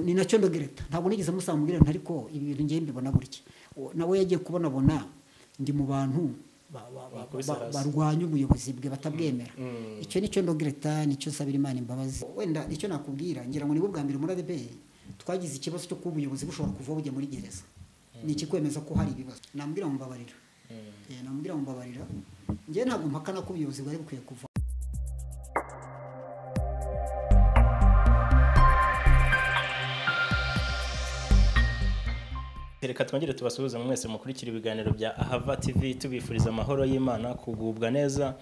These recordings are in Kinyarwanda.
ni nacyo ndogereta ntabwo nigeze musambwira ariko ibi bintu ngiye mbibona gutya nawe yagiye kubona ndi mu bantu barwanya ubuyobozi bwe batabwemera icyo nicyo ndogereta nicyo sabira Imana imbabazi wenda nicyo nakubwira ngira ngo nibo bwa mbere muri ADP twagize ikibazo cyo kuba ubuyobozi bushobora kuva bujya muri gereza ni ikikwemeza ko hari ibibazo nambwira mu mbabarira ngiye ntabwo mpakana ko ubuyobozi bwari bukwiye kuva Reka twongere tubasuhuze mwese mukurikira ibiganiro bya Ahava TV tubifuriza amahoro y'Imana kugubwa neza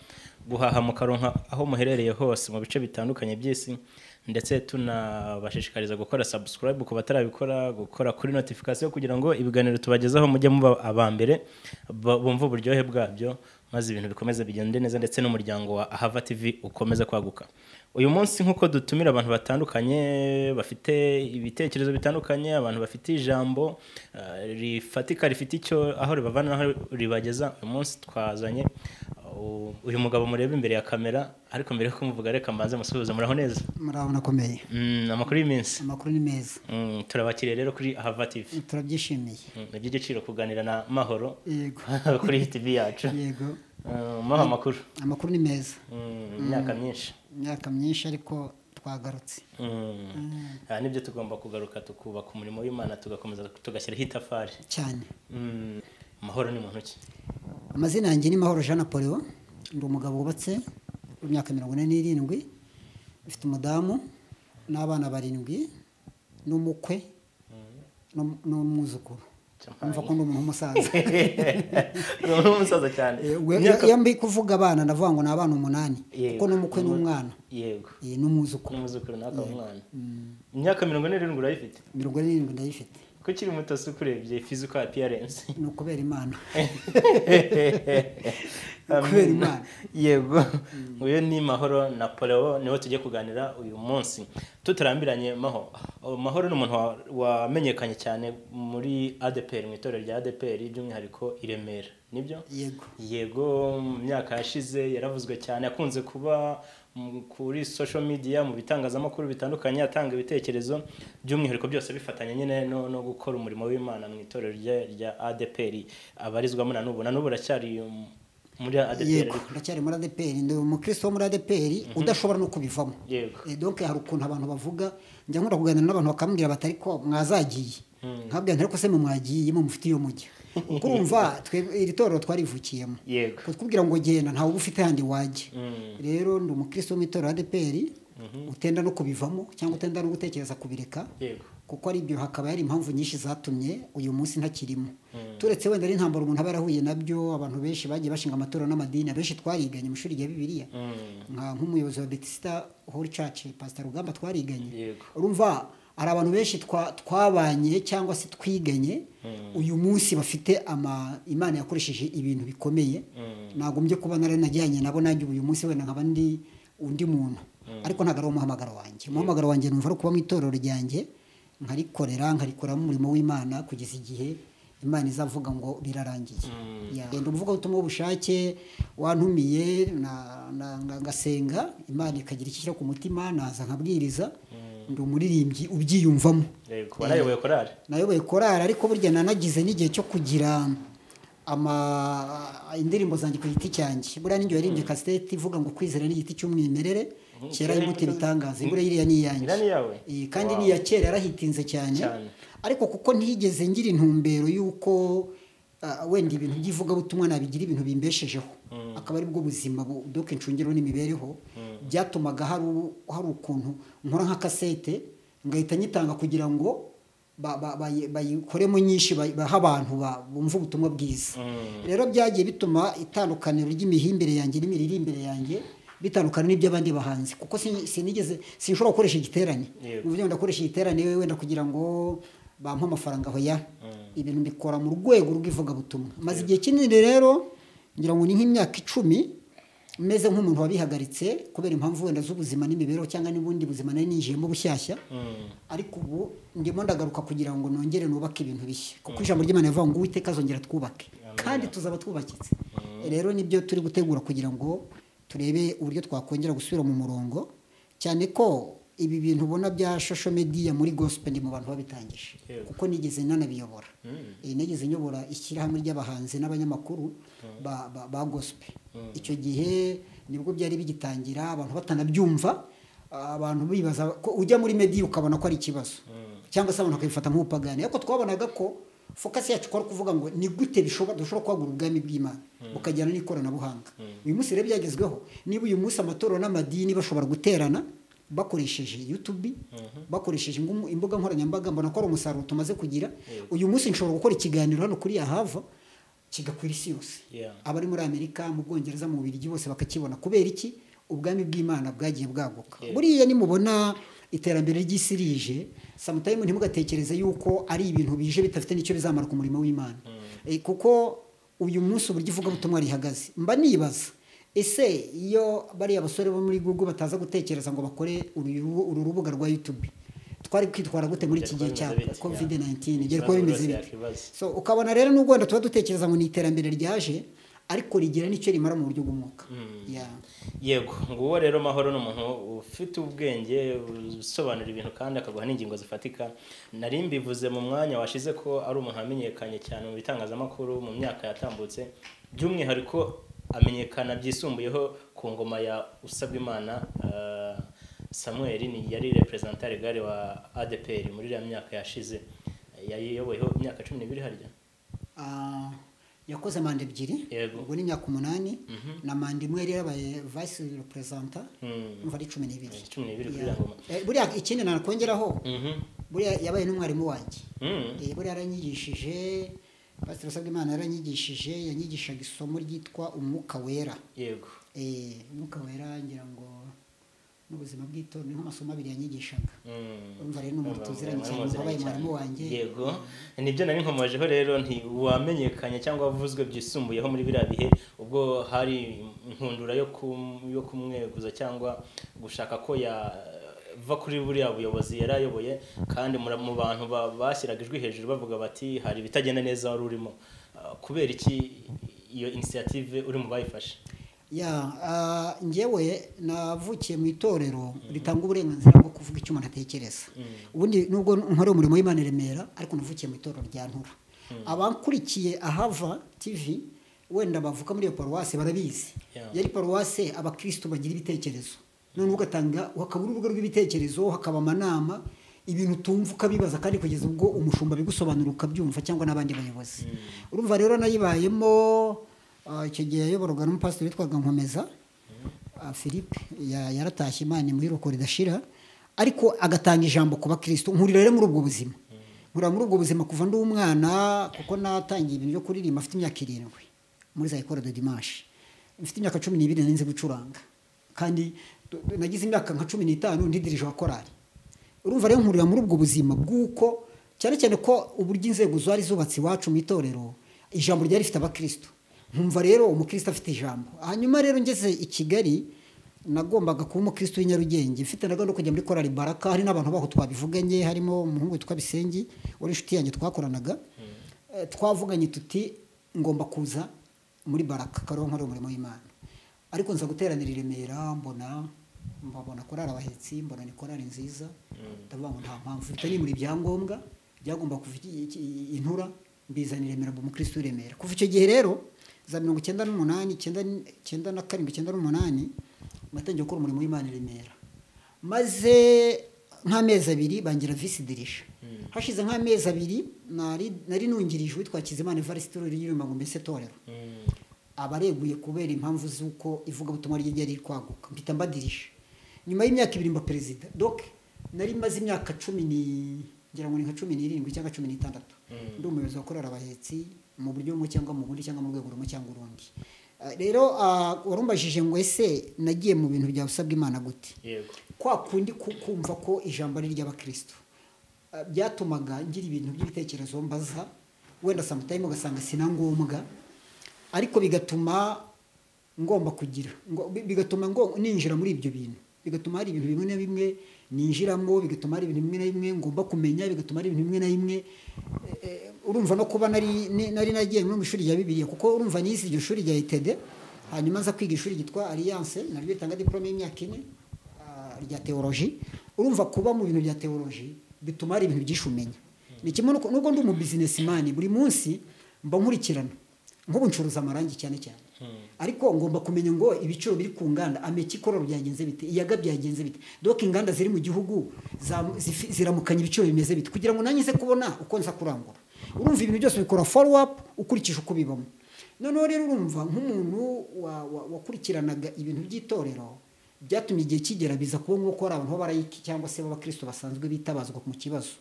guhaha mu karonka aho muherereye hose mu bice bitandukanye by'isi ndetse tunabashishikariza gukora subscribe ku batarabikora gukora kuri notification kugira ngo ibiganiro tubagezaho mujye muba abambere bumva uburyohe bwabyo maze ibintu bikomeze bigende neza ndetse n'umuryango wa Ahava TV ukomeze kwaguka. Uyu munsi nkuko dutumira abantu batandukanye bafite ibitekerezo bitandukanye abantu bafite ijambo rifatika rifite icyo aho ribavana aho ribageza uyu munsi twazanye uyu mugabo mureba imbere ya kamera ariko mbere yo kumuvuga reka mbanze musuhuze muraho neza muraho nakomeye amakuru y'iminsi amakuru ni meza turabakiriye rero kuri Ahava TV turabyishimiye iby'igiciro kuganira na Mahoro yego kuri TV yacu yego amakuru ni meza imyaka myinshi ariko twagarutse nibyo tugomba kugaruka tukubaka umurimo w'Imana tugakomeza tugashyiraho itafari cyane Mahoro ni muntu ki amazina yanjye ni Mahoro Jean Napoleon ndi umugabo wubatse w'imyaka 47 ufite umudamu n'abana 7 n'umukwe n'umwuzukuru umva ko ndi umuntu w'umusaza umusaza cyane iyo mbi kuvuga abana ndavuga ngo ni abana 8 kuko n'umukwe n'umwana yego n'umwuzukuru naka umwana imyaka 47 urayifite 47 ndayifite ko kiri muto sukurebye physical appearance no kubera Imana yego uyu ni Mahoro Napoleon niho tujye kuganira uyu munsi tutarambiranye Mahoro ni umuntu wamenyekanye cyane muri ADPR mu itorero rya ADPR by'umwihariko i Remera nibyo yego mu myaka yashize yaravuzwe cyane akunze kuba kuri social media mu bitangazamakuru bitandukanye atanga ibitekerezo by'umwihariko byose bifatanya nyine no gukora umurimo w'Imana mu itorero rya ADPR abarizwamo na n'ubu racyari muri ADPR racyari muri ADPR ndi umukristo muri ADPR udashobora no kubivamo donc hari ukuntu abantu bavuga njya nkunda kuganira n'abantu bakambwira batari ko mwazagiye nkabwira ntari ko se mwagiye mu mufite iyo mujya kurumva iri torero twarivukiyemo kutubwira ngo genda ntawe ufite handi waje rero ndi umukristo mu itorero ADPR utenda no kubivamo cyangwa utenda no gutekereza kubireka kuko ari byo hakaba yari impamvu nyinshi zatumye uyu munsi ntakirimo turetse wenda ari intambara umuntu aba yarahuye nabyo abantu benshi bagiye bashinga amatorero n'amadini benshi twariganye mu shuri rya Bibiliya nk'umuyobozi wa Bethesda Holy Church Pastor Rugamba twariganye urumva ari abantu benshi twabanye cyangwa se twiganye uyu munsi bafite Imana yakoresheje ibintu bikomeye nagombye kuba naranajyanye nabo nanjye uyu munsi wenda nkaba undi muntu ariko ntago ari umuhamagaro wanjye numva ari kuba mu itorero ryanjye nkarikoramo umurimo w'Imana kugeza igihe Imana izavuga ngo birarangiye ngenda umuvuga ubutumwa w'ubushake wantumiye ngasenga Imana ikagira ikishyira ku mutima naza nkabwiriza ndi umuririmbyi ubyiyumvamo nayoboye korali ariko burya nanagize n'igihe cyo kugira indirimbo zanjye ku giti cyanjye buriya n'ingihe yaririmbye cassette ivuga ngo kwizera n'igiti cy'umwimerere kera imbuto bitangaza imbura iriya ni iyanjye kandi ni iya kera yarahitinze cyane ariko kuko ntigeze ngira intumbero y'uko wenda ibintu by'ivugabutumwa nabigira ibintu bimbeshejeho akaba ari bwo buzima doke ncungiro n'imibereho byatumaga hari ukuntu nkora nka cassette ngahita nyitanga kugira ngo bayikoremo nyinshi baha abantu bumva ubutumwa bwiza rero byagiye bituma itandukaniro ry'imihimbire yanjye n'imiririmbire yanjye bitandukana n'iby'abandi bahanzi kuko sinshobora gukoresha igiterane uvuga ndakoresha igiterane wenda kugira ngo bampe amafaranga aho ibintu mbikora mu rwego rw'ivugabutumwa maze igihe kinini rero ngira ngo ni nk'imyaka 10 meze nk'umuntu wabihagaritse kubera impamvu wenda z'ubuzima n'imibereho cyangwa n'ubundi buzima nari ninjiyemo bushyashya ariko ubu ndimo ndagaruka kugira ngo nongere nubake ibintu bishya kuko ijambo ry'Imana rivuga ngo Uwiteka azongera twubake kandi tuzaba twubakitse rero nibyo turi gutegura kugira ngo turebe uburyo twakongera gusubira mu murongo cyane ko ibi bintu ubona bya social media muri gospel ndi mu bantu babitangije kuko nigeze nanabiyobora nigeze nyobora ishyirahamwe ry'abahanzi n'abanyamakuru ba gospel icyo gihe nibwo byari bigitangira abantu batanabyumva abantu bibaza ko ujya muri media ukabona ko ari ikibazo cyangwa se abantu bakabifata nk'upagani ariko twabonaga ko focus yacu ko kuvuga ngo ni gute dushobora kwagura ubwami bw'Imana bukajyana n'ikoranabuhanga uyu munsi rero byagezweho niba uyu munsi amatorero n'amadini bashobora guterana bakoresheje YouTube bakoresheje imbuga nkoranyambaga mbona ko ari umusaruro tumaze kugira uyu munsi nshobora gukora ikiganiro hano kuri Ahava kigakwira isi yose abari muri Amerika mu Bwongereza mu Bubiligi bose bakakibona kubera iki ubwami bw'Imana bwagiye bwaguka buriya nimubona iterambere ry'isi rije sometimes ntimugatekereze yuko ari ibintu bije bitafite nicyo bizamara ku murimo w'Imana kuko uyu munsi uburyo ivuga butumwa rihagaze mba nibaza ese iyo bari abasore bo muri Google bataza gutekereza ngo bakore uru rubuga rwa YouTube twari kwitwara gute muri iki gihe cya COVID-19 gere ko bimeze bite so ukabona rero n'ubwo wenda tuba dutekereza ngo ni iterambere ryaje ariko rigira nicyo rimara mu buryo bw'umwuka yego nguwo rero Mahoro n'umuntu ufite ubwenge usobanura ibintu kandi akaguha n'ingingo zifatika nari mbivuze mu mwanya washize ko ari umuntu amenyekanye cyane mu bitangazamakuru mu myaka yatambutse by'umwihariko amenyekana byisumbuyeho ku ngoma ya Usabwimana Samuel ni yari representant legal wa ADPR muri ya myaka yashize yayoboyeho imyaka 12 harya yakoze manda ebyiri ubwo ni imyaka 8 na manda imwe yari yabaye vice representant umva ari 12 kuri ngoma buriya ikindi nakongeraho buriya yabaye n'umwarimu wanjye buriya yaranyigishije Pastor Usabwimana yaranyigishije yanyigishaga isomo ryitwa umwuka wera yego umwuka wera ngira ngo n'ubuzima bw'itorero ni nk'amasomo abiri yanyigishaga urumva rero n'umuntu tuziranye cyane wabaye mwarimu wanjye yego nibyo nari nkomojeho rero wamenyekanye cyangwa wavuzwe byisumbuyeho muri biriya bihe ubwo hari inkundura yo kumweguza cyangwa gushaka ko va kuri buriya buyobozi yarayoboye kandi mu bantu bashyiraga ijwi hejuru bavuga bati hari bitagenda neza wari urimo kubera iki iyo initiative uri mu bayifashe ngewe navukiye mu itorero ritanga uburenganzira bwo kuvuga icyo umuntu atekereza ubundi nubwo nkora umurimo w'Imana i Remera ariko navukiye mu itorero rya Ntura abankurikiye Ahava TV wenda bavuka muri iyo paruwase barabizi yari paruwase abakristo bagira ibitekerezo none ugatanga hakabura urubuga rw'ibitekerezo hakaba amanama ibintu tumva ukabibaza kandi kugeza ubwo umushumba bigusobanura ukabyumva cyangwa n'abandi bayobozi urumva rero nayibayemo icyo gihe yayoborwaga n'umupasiteri witwaga Nkomeza Philippe yaratashye Imana muri ruko ridashira ariko agatanga ijambo ku bakristo nkurira rero muri ubwo buzima kuva ndi umwana kuko natangiye ibintu byo kuririmba afite imyaka 7 muri za école de dimanche mfite imyaka 12 narinze gucuranga kandi nagize imyaka nka 15 ndidirije wa korali urumva rero nkurira muri ubwo buzima bw'uko cyane cyane ko uburyo inzego zari zubatse iwacu mu itorero ijambo ryari rifite abakristo nkumva rero umukristo afite ijambo hanyuma rero ngeze i Kigali nagombaga kuba umukristo w'inyarugenge mfite nagomba kujya muri korali Baraka hari n'abantu baho twabivuganye harimo umuhungu witwa Bisengi wari inshuti yanjye twakoranaga twavuganye tuti ngomba kuza muri Baraka karonka umurimo w'Imana ariko nza guteranira i Remera mbabona korali abahetsi mbona ni korali nziza ndavuga ngo nta mpamvu bitari muri byangombwa byagomba kuva Intura mbizanira Remera mu mukristo w'i Remera kuva icyo gihe rero za 98 98 matangiye gukora umurimo w'Imana i Remera maze nk'amezi 2 bangira vice dirisha hashize nk'amezi 2 nari nungirijwe witwa Kizimana Evariste riririmba ngo mbese torero abareguye kubera impamvu z'uko ivuga butumwa ryari kwaguka mpita mbadirisha nyuma y'imyaka 2 mba president donc nari maze imyaka 10 ngira ngo ni nka 17 cyangwa 16 ndi umuyobozi wakorera abahetsi mu buryo bumwe cyangwa mu bundi cyangwa mu rwego rumwe cyangwa urundi rero warumbajije ngo ese nagiye mu bintu bya Usabwimana gute kwa kundi kumva ko ijambo ari ry'abakristo byatumaga ngira ibintu by'ibitekerezo mbaza wenda sometimes ugasanga sinangombwa ariko bigatuma ngomba kugira bigatuma ngo ninjira muri ibyo bintu bigatuma hari ibintu bimwe na bimwe ninjiramo bigatuma hari ibintu bimwe na bimwe ngomba kumenya bigatuma hari ibintu bimwe na bimwe urumva no kuba nari nagiye mu ishuri rya Bibiliya kuko urumva nisi iryo shuri rya ETD hanyuma nza kwiga ishuri gitwa Alliance naryo bitanga diplome y'imyaka 4 rya theology urumva kuba mu bintu bya teoloji bituma ari ibintu byinshi umenya. Ni kimwe nubwo ndi umu businessman buri munsi mba nkurikirana nk'ubu ncuruza amarangi cyane cyane, ariko ngomba kumenya ngo ibiciro biri ku nganda ameki kororo byagenze bite, iyaga byagenze bite, donc inganda ziri mu gihugu ziramukanya ibiciro bimeze bite, kugira ngo nanyize kubona uko nza kurangura. Urumva ibintu byose bikora follow up ukurikije uko bibamo. Noneho rero urumva nk'umuntu wakurikiranaga ibintu by'itorero byatumye igihe kigera biza kuba nk'uko ari abantu b'abarayiki cyangwa se b'abakristo basanzwe bitabazwa mu kibazo.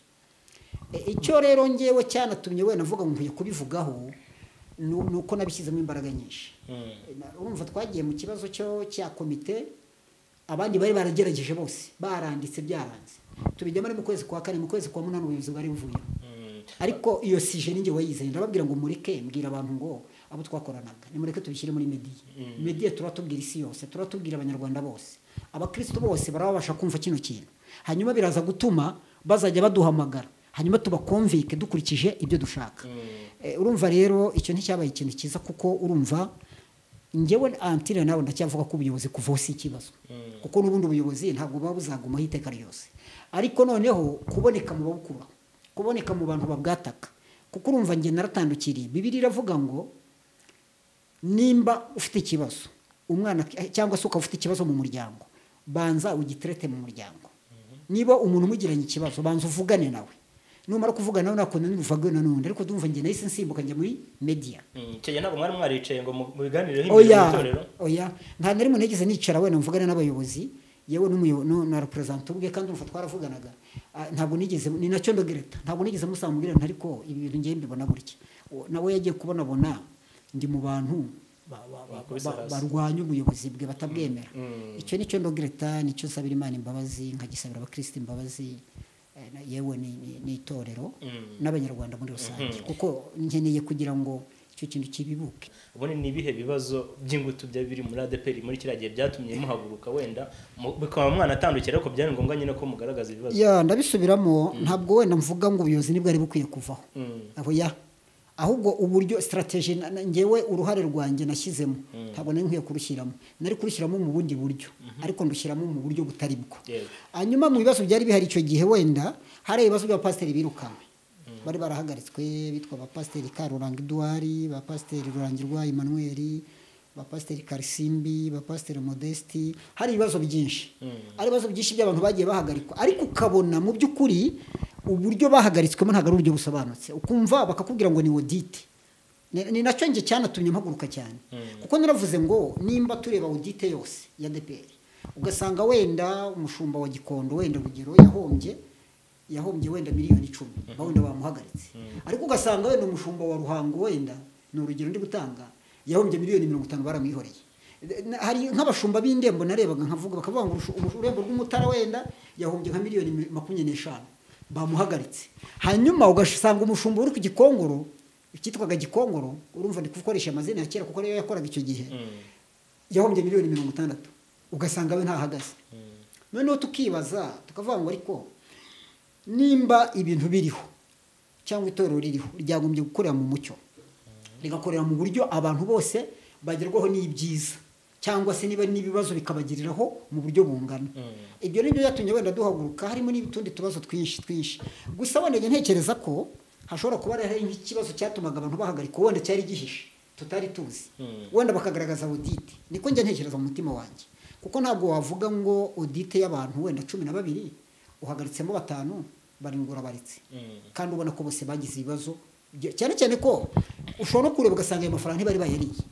Icyo rero ngewe cyanatumye we navuga ngo nkwiye kubivugaho nuko nabishyizemo imbaraga nyinshi. Urumva twagiye mu kibazo cya komite, abandi bari baragerageje bose baranditse byaranze, tubijyamo ari mu kwezi kwa kane, mu kwezi kwa munani ubuyobozi bwari buvuye. Ariko iyo sije ninjye wayizanye, ndababwira ngo mureke, mbwira abantu ngo abo twakoranaga nimureke tubishyire muri media turatubwira isi yose, turatubwira abanyarwanda bose, abakristo bose barabasha kumva kino kintu, hanyuma biraza gutuma bazajya baduhamagara, hanyuma tubakonvike dukurikije ibyo dushaka. Urumva rero icyo nticyabaye ikintu cyiza, kuko urumva njyewe antire nawe ndacyavuga ko ubuyobozi kuva si ikibazo, kuko n'ubundi ubuyobozi ntabwo buba buzagumaho iteka ryose, ariko noneho kuboneka mu babukura, kuboneka mu bantu babwataka, kuko urumva njye naratandukiriye. Bibiliya iravuga ngo nimba ufite ikibazo umwana cyangwa se ukaba ufite ikibazo mu muryango, banza ugitrete mu muryango. Niba umuntu umugiranye ikibazo banza uvugane nawe, numara kuvugana nawe nakunda n'uvuga n'undi, ariko ndumva njye nahise nsimbuka njya muri media. Cyo ntabwo mwari mwaricaye ngo mu biganiro h'itorero? Oya, nta nari mu ntegeze nicara we mvugana n'abayobozi, yewe na represent ubwe, kandi umva twaravuganaga. Ntabwo nigeze, ni nacyo ndogereta, ntabwo nigeze musambwira ariko ibi bintu ngiye mbibona gutya. Nawe yagiye kubona ndi mu bantu barwanya ubuyobozi bwe batabwemera. Icyo nicyo ndogereta, nicyo nsabira Imana imbabazi, nkagisabira abakristo imbabazi, yewe ni itorero n'abanyarwanda muri rusange, kuko nkeneye kugira ngo icyo kintu kibibuke. Ubone ni ibihe bibazo by'ingutu bya biri muri ADPR muri kiriya gihe byatumye muhaguruka, wenda bikaba mwana atandukira, ariko byari ngombwa nyine ko mugaragaza ibibazo? Ndabisubiramo, ntabwo wenda mvuga ngo ubuyobozi nibwo ari bukwiye kuvaho, ahubwo uburyo strategy ngewe uruhare rwanjye nashyizemo ntabwo nari nkwiye kurushyiramo, nari kurushyiramo mu bundi buryo, ariko ndushyiramo mu buryo butari bwo. Hanyuma mu bibazo byari bihari icyo gihe, wenda hari ibibazo by'abapasiteri birukanwe, bari barahagaritswe, bitwa abapasiteri Karuranga Edouard, abapasiteri Rurangirwa Emmanuel, abapasiteri Karisimbi, abapasiteri Modesti. Hari ibibazo byinshi, ari ibibazo byinshi by'abantu bagiye bahagarikwa, ariko ukabona mu by'ukuri uburyo bahagaritswemo ntabwo ari uburyo busobanutse, ukumva bakakubwira ngo ni audit. Ni nacyo nge cyanatumye mpaguruka cyane, kuko naravuze ngo nimba tureba audit yose ya ADPR ugasanga wenda umushumba wa Gikondo wenda urugero yahombye wenda miliyoni 10 wenda bamuhagaritse, ariko ugasanga wenda umushumba wa Ruhango wenda ni urugero ndi gutanga yahombye miliyoni 50 baramwihoreye. Hari nk'abashumba b'indembo narebaga nkavuga bakavuga ngo urembo rw'Umutara wenda yahombye nka miliyoni 25 bamuhagaritse. Hanyuma ugasanga umushumba uri ku Gikongoro, cyitwaga Gikongoro, urumva ndi kukoresha amazina ya kera kuko ariyo yakoraga icyo gihe, yahombye miliyoni 60, ugasanga we ntahagaze. Noneho tukibaza tukavuga ngo ariko nimba ibintu biriho cyangwa itorero ririho ryagombye gukorera mu mucyo, rigakorera mu buryo abantu bose bagerwaho n'ibyiza, cyangwa se niba n'ibibazo bikabagiriraho mu buryo bungana. Ibyo nibyo byatumye wenda duhaguruka, harimo n'ibitundi tubazo twinshi. Gusa wenda ntekereza ko hashobora kuba ari nk'ikibazo cyatumaga abantu bahagarika, wenda cyari gihishe tutari tuzi, wenda bakagaragaza audit. Niko njye ntekereza mu mutima wanjye, kuko ntabwo wavuga ngo audit y'abantu wenda 12 uhagaritsemo 5 barindura baritse, kandi ubona ko bose bagize ibibazo, cyane cyane ko ushobora no kureba ugasanga ayo mafaranga ntibari bayariye,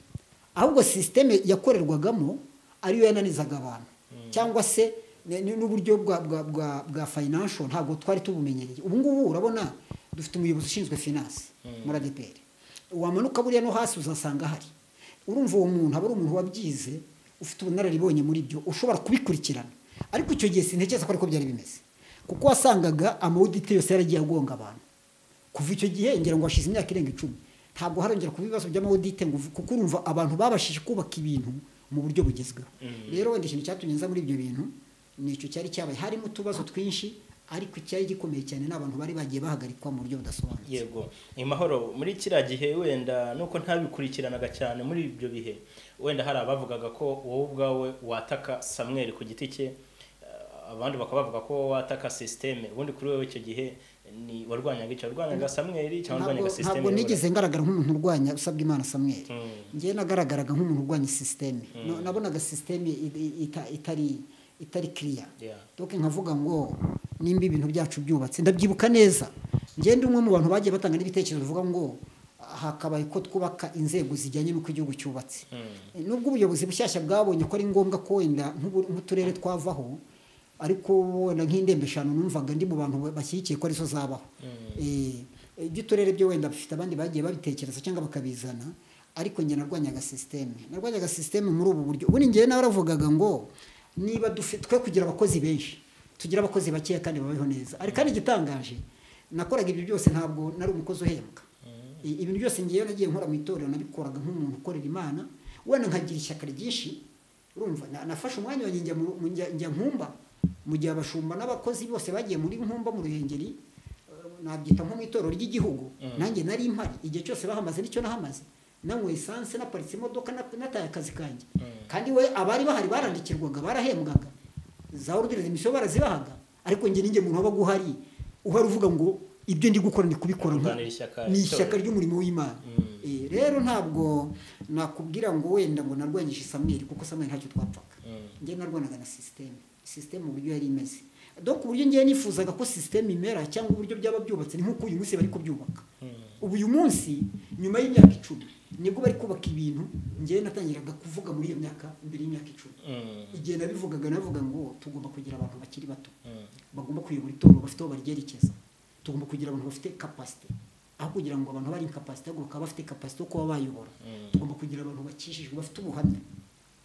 ahubwo systeme yakorerwagamo ariyo yananizaga abantu, cyangwa se n'uburyo bwa financial ntabwo twari tubumenyereye. Ubu ngubu urabona dufite umuyobozi ushinzwe finance muri ADPR, wamanuka buriya no hasi uzasanga hari, urumva uwo muntu aba ari umuntu wabyize, ufite ubunararibonye muri byo, ushobora kubikurikirana. Ariko icyo gihe sintekereza ko ariko byari bimeze, kuko wasangaga amaudite yose yaragiye agonga abantu. Kuva icyo gihe ngira ngo hashize imyaka irenga 10 ntabwo harongera kuba ibibazo by'amaudite, kuko urumva abantu babashije kubaka ibintu mu buryo bugezweho. Rero wenda ikintu cyatumye nza muri ibyo bintu nicyo cyari cyabaye, harimo utubazo twinshi, ariko icyari gikomeye cyane n'abantu bari bagiye bahagarikwa mu buryo budasobanutse. Yego, Mahoro, muri kiriya gihe wenda nuko ntabikurikiranaga cyane muri ibyo bihe, wenda hari abavugaga ko wowe ubwawe wataka Samuel ku giti cye, abandi bakaba bavuga ko wataka systeme ubundi kuri wewe icyo gihe ni warwanyaga Samuel cyangwa warwanyaga systeme? Ntabwo nigeze ngaragara nk'umuntu urwanya usabwa Imana Samuel. Ngiye nagaragaraga nk'umuntu urwanya systeme. Nabonaga systeme itari clear. Donc nkavuga ngo nimba ibintu byacu byubatse ndabyibuka neza. Ngiye ndi umwe mu bantu bagiye batanga n'ibitekerezo bivuga ngo hakabaye ko twubaka inzego zijyanye n'uko igihugu cyubatse. Nubwo ubuyobozi bushyashya bwabonye ko ari ngombwa ko wenda nk'uturere twavaho, ariko wenda nk'indembe 5 numvaga ndi mu bantu bashyigikiye ko arizo zabaho. Iby'uturere byo wenda bifite abandi bagiye babitekereza cyangwa bakabizana, ariko nge narwanyaga systeme muri ubu buryo. Ubundi ngiye naravugaga ngo niba dufitwe kugira abakozi benshi, tugira abakozi bakeya kandi babaho neza. Ari kandi gitangaje nakoraga ibyo byose ntabwo nari umukozi uhembwa. Ibintu byose ngiye nagiye nkora mu itorero nabikoraga nk'umuntu ukorera Imana, wenda nkagira ishyaka ryinshi. Urumva nafashe umwanya wanjye njya nkumba mu gihe abashumba n'abakozi bose bagiye muri nkumba mu Ruhengeri, nabyita nko mu itorero ry'igihugu. Nanjye nari impari igihe cyose bahamaze nicyo nahamaze, nanywe essence na paritse imodoka nataye akazi kanjye. Kandi we abari bahari barandikirwaga, barahembwaga, za ordre de mission barazibahaga, ariko nge ninjye muntu waba guhari uvuga ngo ibyo ndi gukora ndi kubikora ni ishyaka ry'umurimo w'Imana. Rero ntabwo nakubwira ngo wenda ngo narwanyishe Samuel, kuko Samuel ntacyo twapfaga. Nge narwanaga na systeme uburyo yari imeze. Donc uburyo ngiye nifuzaga ko systeme imera cyangwa uburyo byaba byubatse ni nkuko uyu munsi bari kubyubaka. Uyu munsi nyuma y'imyaka 10 nibwo bari kubaka ibintu ngiye natangiraga kuvuga muri iyo myaka, mbere y'imyaka 10. Igihe nabivugaga navuga ngo tugomba kugira abantu bakiri bato bagomba kuyobora itorero bafite aho baryerekeza. Tugomba kugira abantu bafite capacity, aho kugira ngo abantu bari incapacity ahubwo bakaba bafite capacity yo kuba bayobora. Tugomba kugira abantu bakishijwe bafite ubuhamya.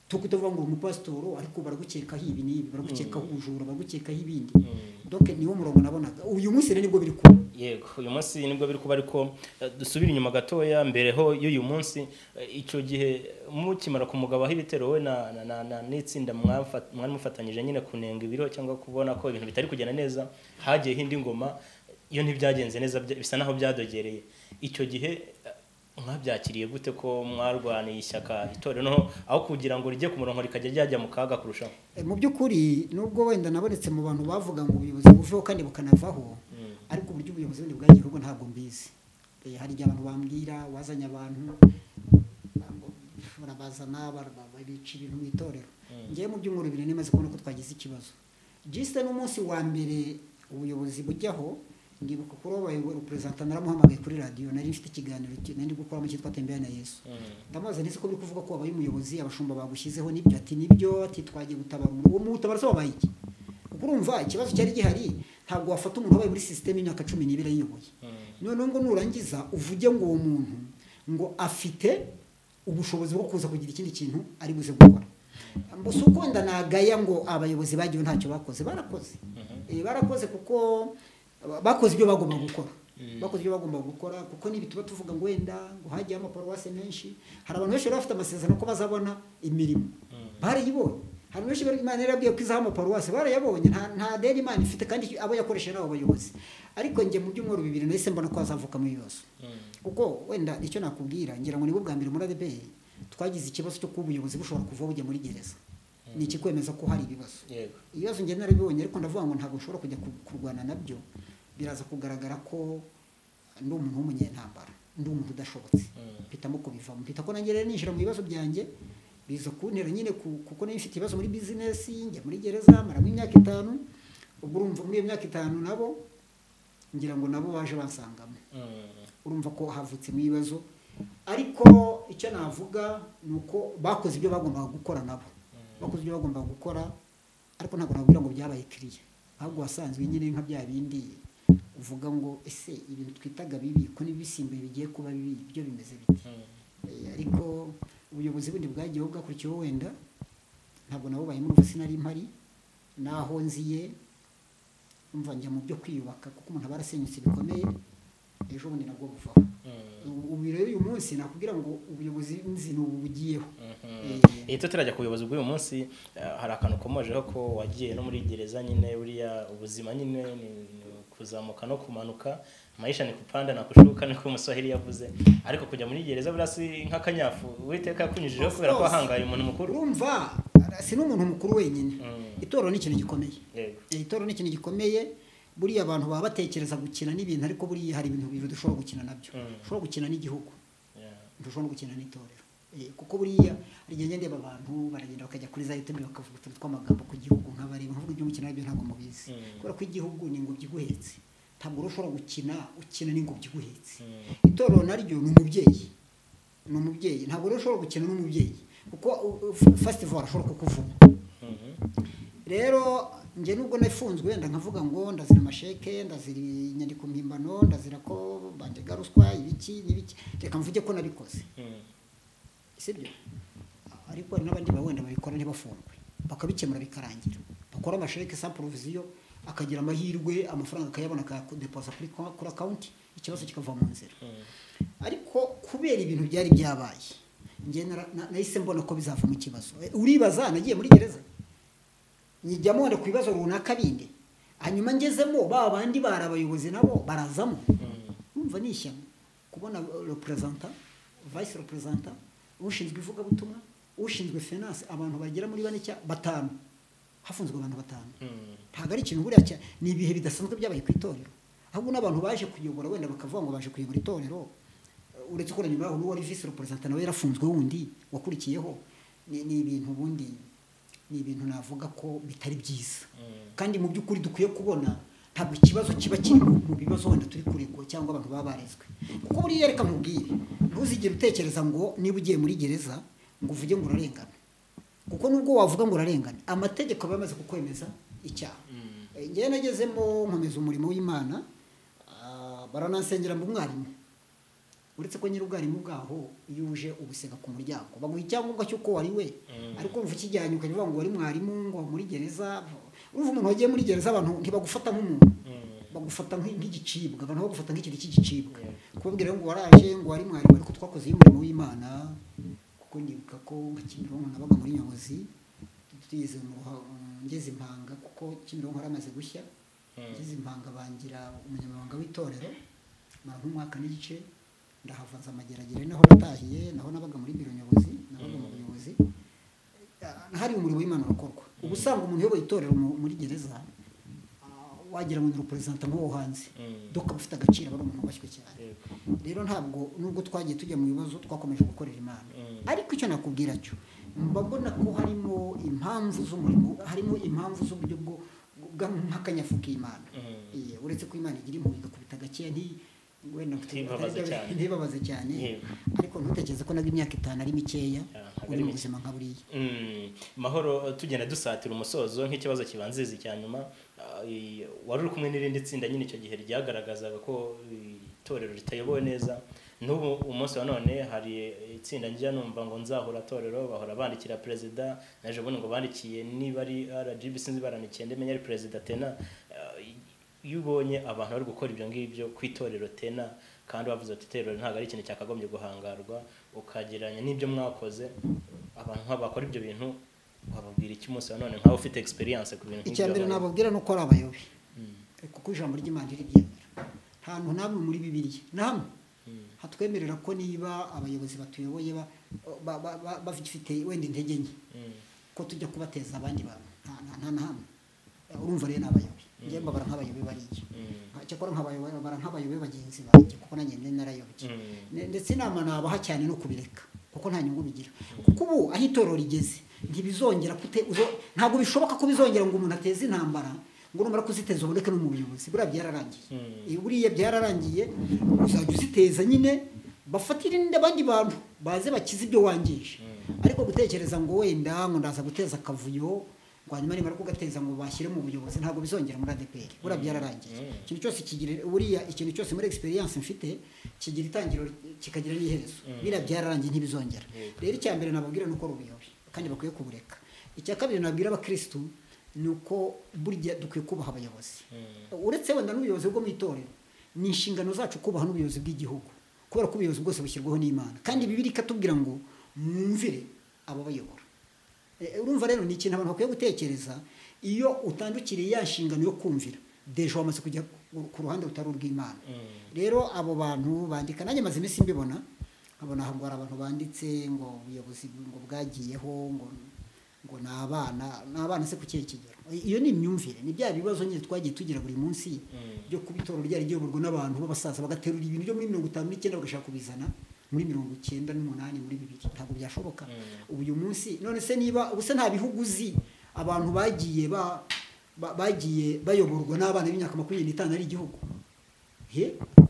Tukuvuga ngo umupasitoro ariko baragukekaho ibi n'ibi, baragukekaho ubujura, baragukekaho ibindi. Donc niwo murongo nabonaga. Uyu munsi nibwo biri kuba. Yego, uyu munsi nibwo biri kuba, ariko dusubira inyuma gatoya mbere ho y'uyu munsi. Icyo gihe mukimara kumugabaho ibitero we na n'itsinda mwari mufatanyije nyine kunenga ibiro cyangwa kubona ko ibintu bitari kugenda neza, hagiye hindi ngoma iyo ntibyagenze neza, bisa naho byadogereye. Icyo gihe mwabyakiriye gute ko mwarwaniye ishyaka itorero no aho kugira ngo rijye ku murongo rikajya ryajya mu kaga kurushaho? Mu by'ukuri nubwo wenda nabonetse mu bantu bavuga ngo ubuyobozi buveho kandi bukanavaho, ariko uburyo ubuyobozi bundi bw'igihugu ntabwo mbizi. Hari igihe abantu bambwira wazanye abantu barabazana bica ibintu mu itorero. Ngiye mu byumweru 2 nemaze kubona ko twagize ikibazo. Juste n'umunsi wa mbere ubuyobozi bujyaho, ndibuka ko abayobozi representa naramuhamagaye kuri radio, nari mfite ikiganiro nari gukora mu cyitwa Tembea na Yesu. Ndamaze nese ko biri kuvuga ko abaye umuyobozi abashumba bagushyizeho nibyo, ati twagiye gutabara uwo mutabara so babaye iki. Urumva ikibazo cyari gihari, ntabwo wafata umuntu wabaye muri system y'imyaka 12 yiyoboye. None ngo nurangiza uvuge ngo uwo muntu ngo afite ubushobozi bwo kuza kugira ikindi kintu ari buze gukora. Mbose uko ndanagaya ngo abayobozi bagiye ntacyo bakoze, barakoze kuko bakoze ibyo bagomba gukora. Kuko nibi tuba tuvuga ngo wenda ngo hagiye amaparuwase menshi, hari abantu benshi bafite amasezerano ko bazabona imirimo, barayibonye. Hari benshi bari Imana yarabwiye ko izaha amaparuwase, barayabonye. Nta deni Imana ifite kandi abo yakoresheje nabo bayobozi. Ariko nge mu byumweru 2 nahise mbona ko azavuka mu bibazo, kuko wenda icyo nakubwira ngira ngo nibwo bwa mbere muri ADP twagize ikibazo cyo kuba ubuyobozi bushobora kuva bujya muri gereza. Ni ikikwemeza ko hari ibibazo. Ibibazo nge narabibonye, ariko ndavuga ngo ntabwo nshobora kujya kurwana nabyo. Biraza kugaragara ko ndi umuntu w'umunyentambara, ndi umuntu udashobotse. Mpitamo kubivamo, mpita ko nanjye ninjira mu bibazo byanjye, biza kuntera nyine kuko nari mfite ibibazo muri business, njya muri gereza maramo imyaka 5. Ubwo urumva muri iyo myaka 5 nabo ngira ngo nabo baje bansangamo. Urumva ko havutse mu bibazo, ariko icyo navuga nuko bakoze ibyo bagombaga gukora nabo. Bakoze ibyo bagombaga gukora, ariko ntabwo nabwira ngo byabaye clear. Ahubwo wasanzwe nyine nka bya bindi uvuga ngo ese ibintu twitaga bibi ko nibisimbuye bigiye kuba bibi, ibyo bimeze biti. Ariko ubuyobozi bundi bwagiye bwakurikiyeho wenda ntabwo nabo baye muri ofisi nari impari, naho nziye umva njya mu byo kwiyubaka, kuko umuntu abarasenyutse bikomeye, ejo bundi nabwo buvaho. Ubu rero uyu munsi nakubwira ngo ubuyobozi nzi n'ubu bugiyeho. Turajya ku buyobozi bw'uyu munsi, hari akantu komojeho ko wagiye no muri gereza nyine, buriya ubuzima nyine ni kuzamuka no kumanuka, maisha ni kupanda na kushuka niko Muswahili yavuze. Ariko kujya muri gereza burasi nk'akanyafu Uwiteka yakunyujijeho kubera ko ahangaye umuntu mukuru. Urumva si n'umuntu mukuru wenyine. Itorero ni ikintu gikomeye. Itorero ni ikintu gikomeye, buriya abantu baba batekereza gukina n'ibintu, ariko buriya hari ibintu bibiri dushobora gukina nabyo. Dushobora gukina n'igihugu, dushobora gukina n'itorero. Kuko buriya hari igihe ndeba abantu baragenda bakajya kuri za YouTube bakavuga utuntu tw'amagambo ku gihugu, nk'abari bavuga ibyo mukina nabyo ntabwo mubizi. Kubera ko igihugu ni ingobyi iguhetse, ntabwo ushobora ukina n'ingobyi iguhetse. Itorero naryo ni umubyeyi, ntabwo ushobora gukina n'umubyeyi, kuko festival ashobora kukuvuma. Rero nge nubwo nafunzwe wenda nkavuga ngo ndazira amasheke, ndazira inyandiko mpimbano, ndazira ko bandega ruswa ibiki n'ibiki, reka mvuge ko nabikoze, sibyo? Ariko hari n'abandi wenda babikora ntibafungwe, bakabikemura bikarangira, bakora amasheke sans provision, akagira amahirwe amafaranga akayabona akadeposa kuri account, ikibazo kikava mu nzira. Ariko kubera ibintu byari byabaye, nge nahise mbona ko bizava mu kibazo. Uribaza nagiye muri gereza, njyamo wenda ku bibazo runaka bindi, hanyuma ngezemo ba bandi bari abayobozi nabo barazamo. Umva nishyano kubona representant, vice representant, ushinzwe ivugabutumwa, ushinzwe finance, abantu bagera muri 5 hafunzwe abantu 5. Ntago ari ikintu buriya, ni ibihe bidasanzwe byabaye ku itorero. Ahubwo n'abantu baje kuyobora wenda bakavuga ngo baje kuyobora itorero, uretse ko nyuma yaho n'uwari vice representant nawe yarafunzwe wundi wakurikiyeho. Ni ibintu bundi, ni ibintu navuga ko bitari byiza. Kandi mu by'ukuri dukwiye kubona ntabwo ikibazo kiba kiri mu bibazo wenda turi kurego cyangwa abantu baba barezwe. Kuko buriya reka nkubwire, ntuzigere utekereza ngo niba ugiye muri gereza ngo uvuge ngo urarengana, kuko nubwo wavuga ngo urarengana, amategeko aba yamaze kukwemeza icyaha. Ngewe nagezemo nkomeza umurimo w'Imana, baranansengera mu mwarimu, uretse ko nyiri ubwarimu bwaho iyo uje ubusega ku muryango baguha icyangombwa cy'uko wari we, ariko umva ikijyanye ukavuga ngo wari mwarimu ngo muri gereza. Urumva umuntu wagiye muri gereza abantu ntibagufata nk'umuntu, bagufata nk'igicibwa, abantu bagufata nk'ikintu cy'igicibwa, kubabwira ngo waraje ngo wari mwarimu, ariko twakoze umurimo w'Imana. Kuko ndibuka ko Kimironko nabaga muri Nyobozi, tugeze ngeze Impanga, kuko Kimironko haramaze gushya, ngeze Impanga bangira umunyamabanga w'itorero, mara nk'umwaka n'igice, ndahavanza amageragere naho natahiye, naho nabaga muri biro Nyobozi, nabaga mu buyobozi. Hari umurimo w'Imana urakorwa. Ubusanga umuntu yoboye itorero muri gereza, wagira ngo ni representant nk'uwo hanze, doka bafite agaciro, bari umuntu washywe cyane. Rero ntabwo nubwo twagiye tujya mu bibazo twakomeje gukorera Imana, ariko icyo nakubwira cyo mbabona ko harimo impamvu z'umurimo, harimo impamvu z'uburyo bwo nk'akanyafu k'Imana. Uretse ko Imana igira impuhwe igakubita gakeya wenda ntibabaze cyane, ariko ntutekereze ko naga imyaka 5 ari mikeya uri mu buzima nka buriya. Mahoro, tugenda dusatira umusozo nk'ikibazo kibanziza cyanyuma, wari uri kumwe n'irindi tsinda nyine icyo gihe ryagaragazaga ko itorero ritayobowe neza. N'ubu umunsi wa none hari itsinda njya numva ngo nzahura torero, bahora bandikira perezida, naje ubona ngo bandikiye niba ari RGB sinzi baranikiye ndemenya ari perezida Tena. Iyo ubonye abantu bari gukora ibyo ngibyo ku itorero Tena, kandi bavuze ati itorero ntabwo ari ikintu cyakagombye guhangarwa, ukagereranya n'ibyo mwakoze, abantu nk'abakora ibyo bintu wababwira iki umunsi wa none nkaho ufite experience ku bintu nk'ibyo? Icyambere nababwira no ko ari abayobe, kuko ijambo ry'Imana ribyemera. Nta hantu namwe muri Bibiliya namwe hatwemerera ko niba abayobozi batuyoboye bafite wenda intege nke ko tujya kubateza abandi bantu. Nta hamwe. Urumva rero n'abayobe, ngiye mbabara nk'abayobe bariye, cyakora nk'abayobora nk'abayobe bagenzi banjye, kuko nanjye narayobye. Ndetse inama nabaha cyane no kubireka, kuko nta nyungu bigira. Kuko ubu aho itorero rigeze ntibizongera ntabwo bishoboka ko bizongera ngo umuntu ateze intambara ngo numara kuziteza uboneke no mu buyobozi. Buriya byararangiye, buriya byararangiye. Uzajya uziteza nyine bafatire n'abandi bantu baze bakize ibyo wangije, ariko gutekereza ngo wenda ngo ndaza guteza akavuyo ngo hanyuma nimara kugateza ngo bashyire mu buyobozi, ntabwo bizongera muri ADPR. Buriya byararangiye. Ikintu cyose kigira buriya, ikintu cyose muri experience mfite kigira itangiro kikagira n'iherezo. Biriya byararangiye ntibizongera. Rero icyambere nababwira nuko rubiyobe kandi bakwiye kubureka. Icya kabiri nabwira abakristo nuko burya dukwiye kubaha abayobozi. Uretse wenda n'ubuyobozi bwo mu itorero, ni inshingano zacu kubaha n'ubuyobozi bw'igihugu, kubera ko ubuyobozi bwose bushyirwaho n'Imana, kandi Bibiliya ikatubwira ngo mwumvire abo bayobora. Urumva rero ni ikintu abantu bakwiye gutekereza. Iyo utandukiriye ya nshingano yo kumvira, dejo wamaze kujya ku ruhande rutari urw'Imana. Rero abo bantu bandika, nanjye maze iminsi mbibona, nkabona ngo hari abantu banditse ngo ubuyobozi ngo bwagiyeho, ngo ngo n'abana se ku kihe kigero. Iyo ni imyumvire, ni bya bibazo nyine twagiye tugira buri munsi byo kuba itorero ryari riyoborwa n'abantu b'abasaza bagaterura ibintu byo muri 59 bagashaka kubizana muri 98 muri 2000. Ntabwo byashoboka. Uyu munsi none se niba ubuse nta bihugu uzi abantu bagiye bayoborwa n'abana b'imyaka 25 ari igihugu,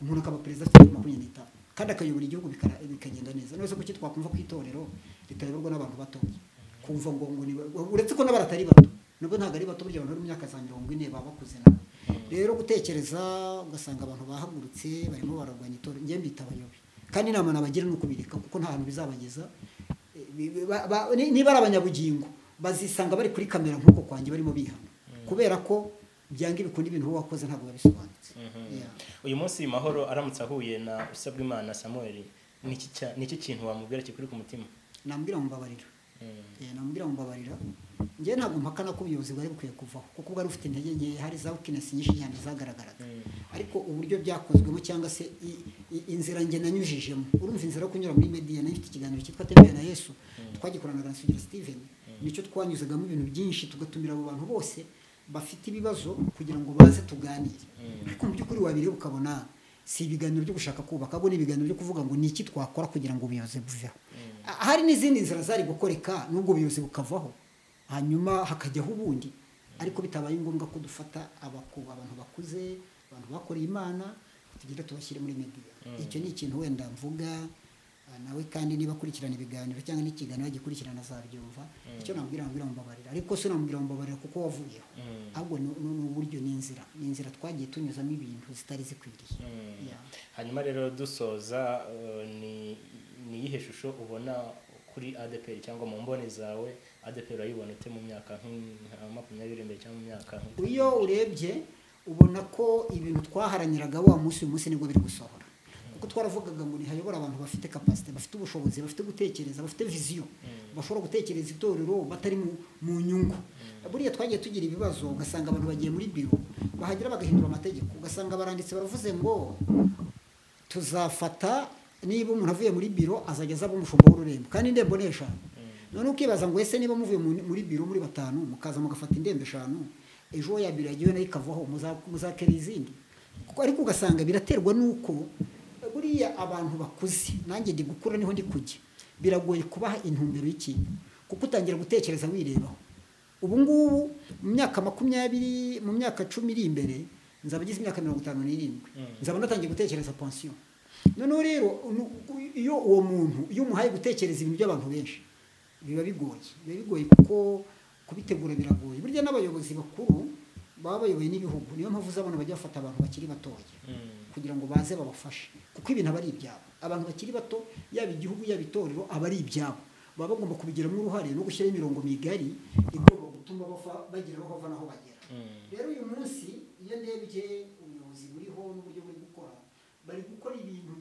umuntu akaba perezida afite 25 kandi akayobora igihugu bikagenda neza. None se kuki twakumva ko itorero ritayoborwa n'abantu batoya, kumva ngo uretse ko n'abaratari bato nabo ntabwo ari bato, burya abantu bari mu myaka za 40 baba bakuze nabo. Rero gutekereza ugasanga abantu bahagurutse barimo bararwanya itorero, njye mbita abayobe, kandi inama nabagira nuko bireka kuko nta hantu bizabageza. Niba ari abanyabugingo bazisanga bari kuri kamera nk'uko kwanjye barimo bihana, kubera ko byanga ibikundi ibintu wakoze ntabwo babisobanutse. Uyu munsi Mahoro aramutse ahuye na Usabwimana Samuel, niki kintu wamubwira kikuri ku mutima? Nambwira mumbabarira, njye ntabwo mpakana ko ubuyobozi bwari bukwiye kuvaho kuko bwari bufite intege nke, hari za weakness nyinshi cyane zagaragaraga, ariko uburyo byakozwemo cyangwa se inzira nge nanyujijemo, urumva inzira yo kunyura muri media, nayo ifite ikiganiro cyitwa Tembera na Yesu twagikoranaga na Sugira Steven, nicyo twanyuzagamo ibintu byinshi, tugatumira abo bantu bose bafite ibibazo kugira ngo baze tuganire. Ariko mu by'ukuri wabire ukabona si ibiganiro byo gushaka kubaka, ahubwo ni ibiganiro byo kuvuga ngo niki twakora kugira ngo ubuyobozi buveho. Hari n'izindi nzira zari gukoreka n'ubwo ubuyobozi bukavaho hanyuma hakajyaho ubundi, ariko bitabaye ngombwa ko dufata abantu bakuze, abantu bakoreye Imana tugira tubashyire muri media. Icyo ni ikintu wenda mvuga nawe, kandi niba kurikirana ibiganiro cyangwa n'ikiganiro gikurikirana azabyumva. Icyo nambwira mbabarira, ariko se nambwira mbabarira kuko wavuyeho, ahubwo n'uburyo n'inzira twagiye tunyuzamo ibintu zitari zikwiriye. Hanyuma rero dusoza, ni iyihe shusho ubona kuri ADPR cyangwa mu mboni zawe ADPR ayibonete mu myaka nka 20 imbere cyangwa mu myaka? Iyo urebye ubona ko ibintu twaharaniraga wa munsi uyu munsi nibwo biri gusohora, kuko twaravugaga ngo nihayobora abantu bafite capacity, bafite ubushobozi, bafite gutekereza, bafite vision, bashobora gutekereza itorero batari mu nyungu. Buriya twagiye tugira ibibazo, ugasanga abantu bagiye muri biro bahagera bagahindura amategeko, ugasanga baranditse baravuze ngo tuzafata niba umuntu avuye muri biro azageza abo umushumba w'ururembo, kandi indembo ni 5. None ukibaza ngo ese niba muvuye muri biro muri 5 mukaza mugafata indembo 5, ejo ya biro yagiye nayo ikavaho muzakera izindi. Ariko ugasanga biraterwa nuko buriya abantu bakuze, nanjye ndi gukura niho ndi kujya, biragoye kubaha intumbero y'ikintu kuko utangira gutekereza wirebaho. Ubu ngubu mu myaka 20, mu myaka 10 iri imbere nzaba gize imyaka 57, nzaba natangiye gutekereza pension. None rero iyo uwo muntu iyo umuhaye gutekereza ibintu by'abantu benshi biba bigoye kuko kubitegura biragoye. Burya n'abayobozi bakuru baba bayoboye n'ibihugu, niyo mpamvu uzabona bajya bafata abantu bakiri batoya kugira ngo baze babafashe, kuko ibintu aba ari ibyabo. Abantu bakiri bato, yaba igihugu yaba itorero, aba ari ibyabo, baba bagomba kubigiramo uruhare no gushyiraho imirongo migari igomba gutuma bagira aho bava naho bagera. Rero uyu munsi iyo ndebye ubuyobozi buriho n'uburyo buri gukora, bari gukora ibintu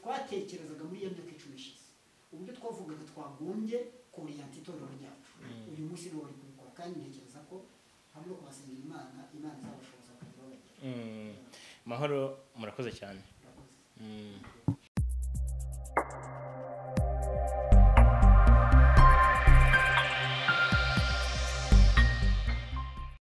twatekerezaga muri iyo myaka 10 ishize, uburyo twavugaga twagombye kuriyanta itorero ryacu, uyu munsi niwo bari kubikora, kandi ntekereza ko hamwe no kubasengera Imana izabashoboza kugira bagera. Mahoro, murakoze cyane.